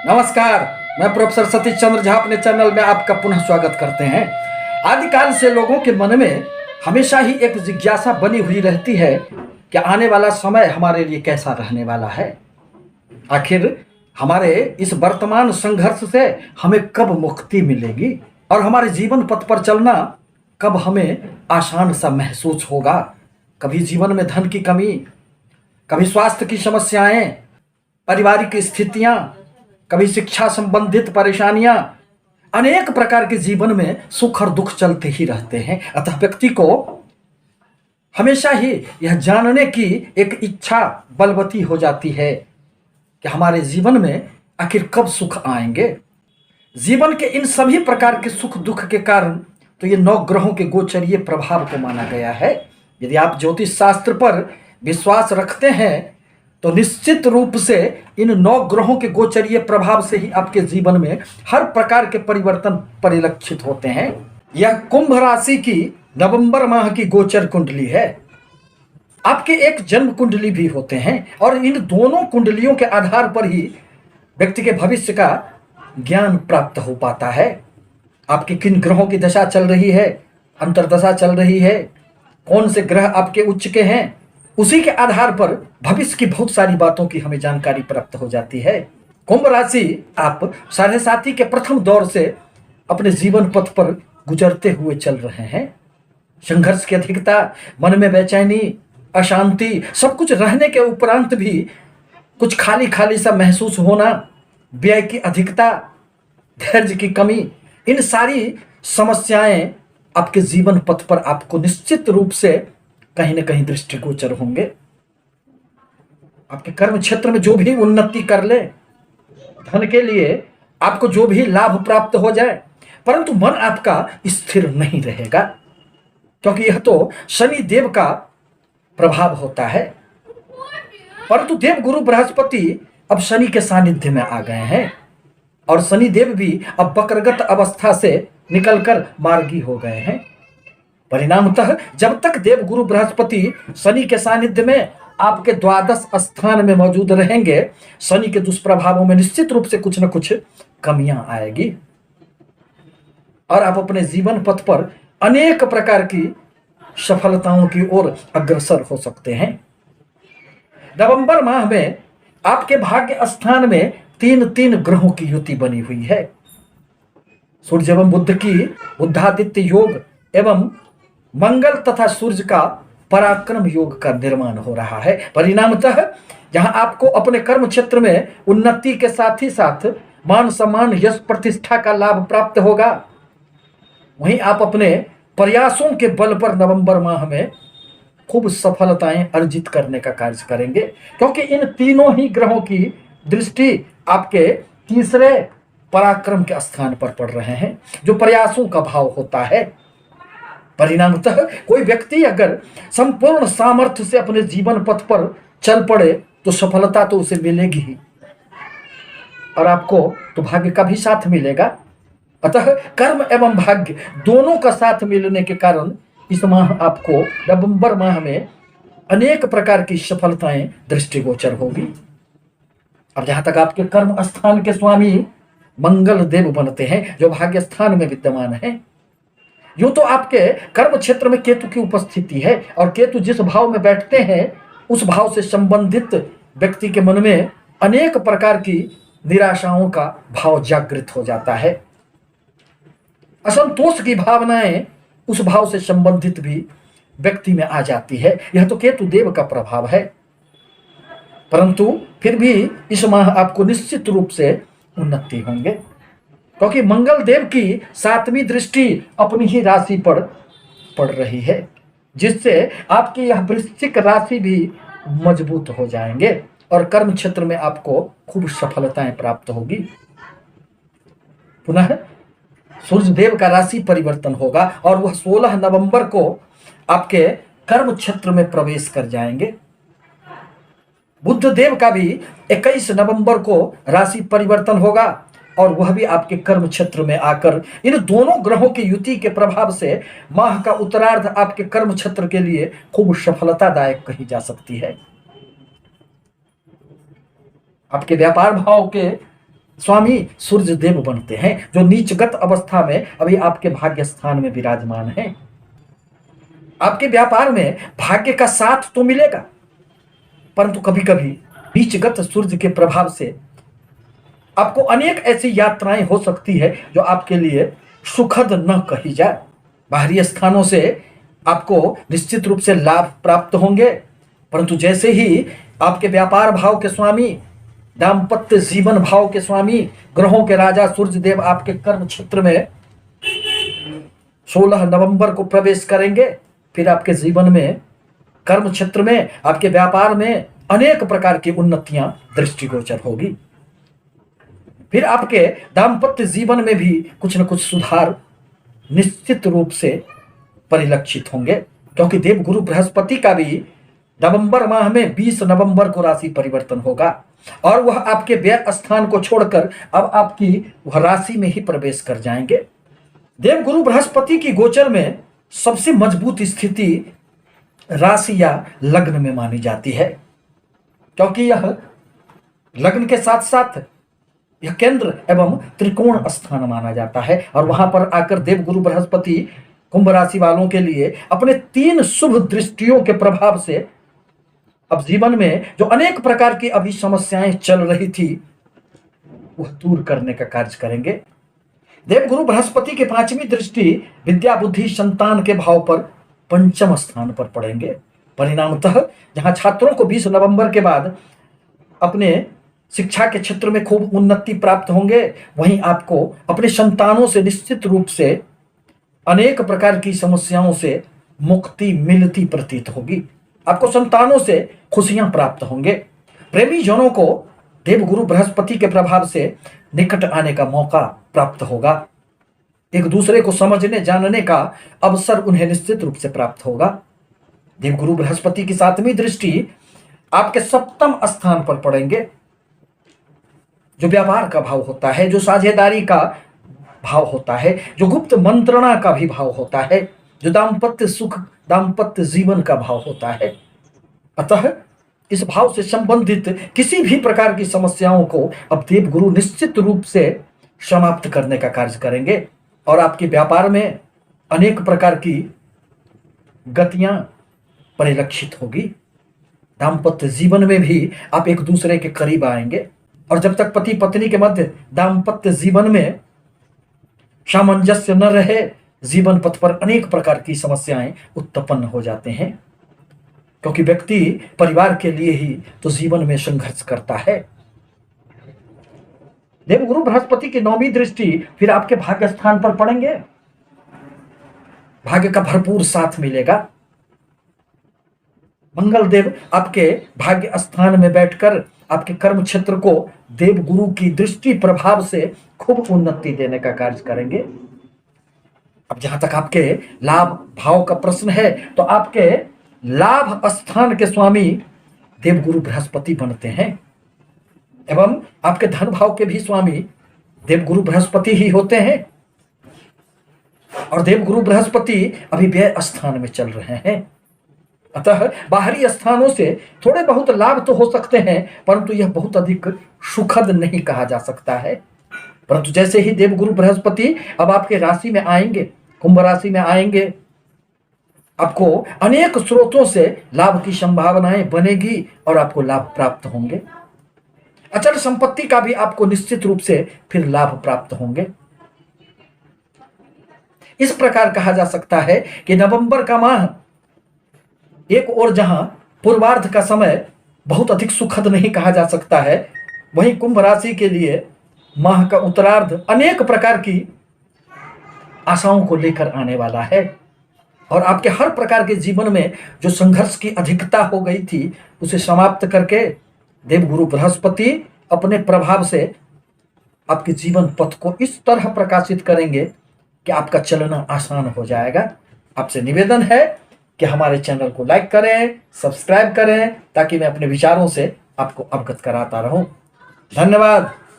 नमस्कार। मैं प्रोफेसर सतीश चंद्र झा अपने चैनल में आपका पुनः स्वागत करते हैं। आदिकाल से लोगों के मन में हमेशा ही एक जिज्ञासा बनी हुई रहती है कि आने वाला समय हमारे लिए कैसा रहने वाला है। आखिर हमारे इस वर्तमान संघर्ष से हमें कब मुक्ति मिलेगी और हमारे जीवन पथ पर चलना कब हमें आसान सा महसूस होगा। कभी जीवन में धन की कमी, कभी स्वास्थ्य की समस्याएं, पारिवारिक स्थितियां, कभी शिक्षा संबंधित परेशानियां, अनेक प्रकार के जीवन में सुख और दुख चलते ही रहते हैं। अतः व्यक्ति को हमेशा ही यह जानने की एक इच्छा बलवती हो जाती है कि हमारे जीवन में आखिर कब सुख आएंगे। जीवन के इन सभी प्रकार के सुख दुख के कारण तो ये 9 ग्रहों के गोचरीय प्रभाव को माना गया है। यदि आप ज्योतिष शास्त्र पर विश्वास रखते हैं तो निश्चित रूप से इन 9 ग्रहों के गोचरीय प्रभाव से ही आपके जीवन में हर प्रकार के परिवर्तन परिलक्षित होते हैं। यह कुंभ राशि की नवंबर माह की गोचर कुंडली है। आपके एक जन्म कुंडली भी होते हैं और इन दोनों कुंडलियों के आधार पर ही व्यक्ति के भविष्य का ज्ञान प्राप्त हो पाता है। आपके किन ग्रहों की दशा चल रही है, अंतर्दशा चल रही है, कौन से ग्रह आपके उच्च के हैं, उसी के आधार पर भविष्य की बहुत सारी बातों की हमें जानकारी प्राप्त हो जाती है। कुंभ राशि आप 7.5 के प्रथम दौर से अपने जीवन पथ पर गुजरते हुए चल रहे हैं। संघर्ष की अधिकता, मन में बेचैनी, अशांति, सब कुछ रहने के उपरांत भी कुछ खाली खाली सा महसूस होना, व्यय की अधिकता, धैर्य की कमी, इन सारी समस्याएं आपके जीवन पथ पर आपको निश्चित रूप से कहीं ना कहीं दृष्टिगोचर होंगे। आपके कर्म क्षेत्र में जो भी उन्नति कर ले, धन के लिए आपको जो भी लाभ प्राप्त हो जाए, परंतु मन आपका स्थिर नहीं रहेगा, क्योंकि यह तो शनि देव का प्रभाव होता है। परंतु देव गुरु बृहस्पति अब शनि के सानिध्य में आ गए हैं और शनि देव भी अब वक्रगत अवस्था से निकलकर मार्गी हो गए हैं। परिणामतः जब तक देव गुरु बृहस्पति शनि के सानिध्य में आपके द्वादश स्थान में मौजूद रहेंगे, शनि के दुष्प्रभावों में निश्चित रूप से कुछ न कुछ कमियां आएगी और आप अपने जीवन पथ पर अनेक प्रकार की सफलताओं की ओर अग्रसर हो सकते हैं। नवंबर माह में आपके भाग्य स्थान में 3 ग्रहों की युति बनी हुई है। सूर्य एवं बुध की बुद्धादित्य योग एवं मंगल तथा सूर्य का पराक्रम योग का निर्माण हो रहा है। परिणामतः जहां आपको अपने कर्म क्षेत्र में उन्नति के साथ ही साथ मान सम्मान, यश, प्रतिष्ठा का लाभ प्राप्त होगा, वहीं आप अपने प्रयासों के बल पर नवंबर माह में खूब सफलताएं अर्जित करने का कार्य करेंगे, क्योंकि इन तीनों ही ग्रहों की दृष्टि आपके तीसरे पराक्रम के स्थान पर पड़ रहे हैं, जो प्रयासों का भाव होता है। परिणामतः कोई व्यक्ति अगर संपूर्ण सामर्थ्य से अपने जीवन पथ पर चल पड़े तो सफलता तो उसे मिलेगी ही और आपको तो भाग्य का भी साथ मिलेगा। अतः कर्म एवं भाग्य दोनों का साथ मिलने के कारण इस माह आपको नवंबर माह में अनेक प्रकार की सफलताएं दृष्टिगोचर होगी। अब जहां तक आपके कर्म स्थान के स्वामी मंगल देव बनते हैं, जो भाग्य स्थान में विद्यमान है, यूं तो आपके कर्म क्षेत्र में केतु की उपस्थिति है और केतु जिस भाव में बैठते हैं उस भाव से संबंधित व्यक्ति के मन में अनेक प्रकार की निराशाओं का भाव जागृत हो जाता है। असंतोष की भावनाएं उस भाव से संबंधित भी व्यक्ति में आ जाती है। यह तो केतु देव का प्रभाव है, परंतु फिर भी इस माह आपको निश्चित रूप से उन्नति होंगे, क्योंकि मंगल देव की 7वीं दृष्टि अपनी ही राशि पर पड़ रही है, जिससे आपकी यह वृश्चिक राशि भी मजबूत हो जाएंगे और कर्म क्षेत्र में आपको खूब सफलताएं प्राप्त होगी। पुनः सूर्य देव का राशि परिवर्तन होगा और वह 16 नवंबर को आपके कर्म क्षेत्र में प्रवेश कर जाएंगे। बुध देव का भी 21 नवंबर को राशि परिवर्तन होगा और वह भी आपके कर्म क्षेत्र में आकर इन दोनों ग्रहों की युति के प्रभाव से माह का उत्तरार्ध आपके कर्म क्षेत्र के लिए खूब सफलतादायक कही जा सकती है। आपके व्यापार भाव के स्वामी सूर्य देव बनते हैं, जो नीचगत अवस्था में अभी आपके भाग्य स्थान में विराजमान हैं। आपके व्यापार में भाग्य का साथ तो मिलेगा, परंतु कभी कभी नीचगत सूर्य के प्रभाव से आपको अनेक ऐसी यात्राएं हो सकती है जो आपके लिए सुखद न कही जाए। बाहरी स्थानों से आपको निश्चित रूप से लाभ प्राप्त होंगे, परंतु जैसे ही आपके व्यापार भाव के स्वामी, दाम्पत्य जीवन भाव के स्वामी, ग्रहों के राजा सूर्य देव आपके कर्म क्षेत्र में 16 नवंबर को प्रवेश करेंगे, फिर आपके जीवन में, कर्म क्षेत्र में, आपके व्यापार में अनेक प्रकार की उन्नतियां दृष्टिगोचर होगी। फिर आपके दाम्पत्य जीवन में भी कुछ न कुछ सुधार निश्चित रूप से परिलक्षित होंगे, क्योंकि देवगुरु बृहस्पति का भी नवंबर माह में 20 नवंबर को राशि परिवर्तन होगा और वह आपके व्यय स्थान को छोड़कर अब आपकी वह राशि में ही प्रवेश कर जाएंगे। देवगुरु बृहस्पति की गोचर में सबसे मजबूत स्थिति राशि या लग्न में मानी जाती है, क्योंकि यह लग्न के साथ साथ यह केंद्र एवं त्रिकोण स्थान माना जाता है और वहां पर आकर देवगुरु बृहस्पति कुंभ राशि वालों के लिए अपने 3 शुभ दृष्टियों के प्रभाव से अब जीवन में जो अनेक प्रकार की अभी समस्याएं चल रही थी वह दूर करने का कार्य करेंगे। देवगुरु बृहस्पति की 5वीं दृष्टि विद्या बुद्धि संतान के भाव पर 5म स्थान पर पड़ेंगे। परिणामतः जहां छात्रों को 20 नवंबर के बाद अपने शिक्षा के क्षेत्र में खूब उन्नति प्राप्त होंगे, वहीं आपको अपने संतानों से निश्चित रूप से अनेक प्रकार की समस्याओं से मुक्ति मिलती प्रतीत होगी। आपको संतानों से खुशियां प्राप्त होंगे। प्रेमी जनों को देवगुरु बृहस्पति के प्रभाव से निकट आने का मौका प्राप्त होगा। एक दूसरे को समझने जानने का अवसर उन्हें निश्चित रूप से प्राप्त होगा। देवगुरु बृहस्पति की 7वीं दृष्टि आपके 7म स्थान पर पड़ेंगे, जो व्यापार का भाव होता है, जो साझेदारी का भाव होता है, जो गुप्त मंत्रणा का भी भाव होता है, जो दाम्पत्य सुख, दाम्पत्य जीवन का भाव होता है। अतः इस भाव से संबंधित किसी भी प्रकार की समस्याओं को अब देवगुरु निश्चित रूप से समाप्त करने का कार्य करेंगे और आपके व्यापार में अनेक प्रकार की गतियां परिलक्षित होगी। दाम्पत्य जीवन में भी आप एक दूसरे के करीब आएंगे और जब तक पति पत्नी के मध्य दाम्पत्य जीवन में सामंजस्य न रहे, जीवन पथ पर अनेक प्रकार की समस्याएं उत्पन्न हो जाते हैं, क्योंकि व्यक्ति परिवार के लिए ही तो जीवन में संघर्ष करता है। देवगुरु बृहस्पति की 9वीं दृष्टि फिर आपके भाग्य स्थान पर पड़ेंगे। भाग्य का भरपूर साथ मिलेगा। मंगल देव आपके भाग्य स्थान में बैठकर आपके कर्म क्षेत्र को देवगुरु की दृष्टि प्रभाव से खूब उन्नति देने का कार्य करेंगे। अब जहां तक आपके लाभ भाव का प्रश्न है, तो आपके लाभ स्थान के स्वामी देवगुरु बृहस्पति बनते हैं एवं आपके धन भाव के भी स्वामी देवगुरु बृहस्पति ही होते हैं। और देवगुरु बृहस्पति अभी व्यय स्थान में चल रहे हैं, अतः बाहरी स्थानों से थोड़े बहुत लाभ तो हो सकते हैं, परंतु यह बहुत अधिक सुखद नहीं कहा जा सकता है। परंतु जैसे ही देवगुरु बृहस्पति अब आपके राशि में आएंगे, कुंभ राशि में आएंगे, आपको अनेक स्रोतों से लाभ की संभावनाएं बनेगी और आपको लाभ प्राप्त होंगे। अचल संपत्ति का भी आपको निश्चित रूप से फिर लाभ प्राप्त होंगे। इस प्रकार कहा जा सकता है कि नवंबर का माह एक और जहां पूर्वार्ध का समय बहुत अधिक सुखद नहीं कहा जा सकता है, वहीं कुंभ राशि के लिए माह का उत्तरार्ध अनेक प्रकार की आशाओं को लेकर आने वाला है और आपके हर प्रकार के जीवन में जो संघर्ष की अधिकता हो गई थी उसे समाप्त करके देवगुरु बृहस्पति अपने प्रभाव से आपके जीवन पथ को इस तरह प्रकाशित करेंगे कि आपका चलना आसान हो जाएगा। आपसे निवेदन है कि हमारे चैनल को लाइक करें, सब्सक्राइब करें, ताकि मैं अपने विचारों से आपको अवगत कराता रहूं। धन्यवाद।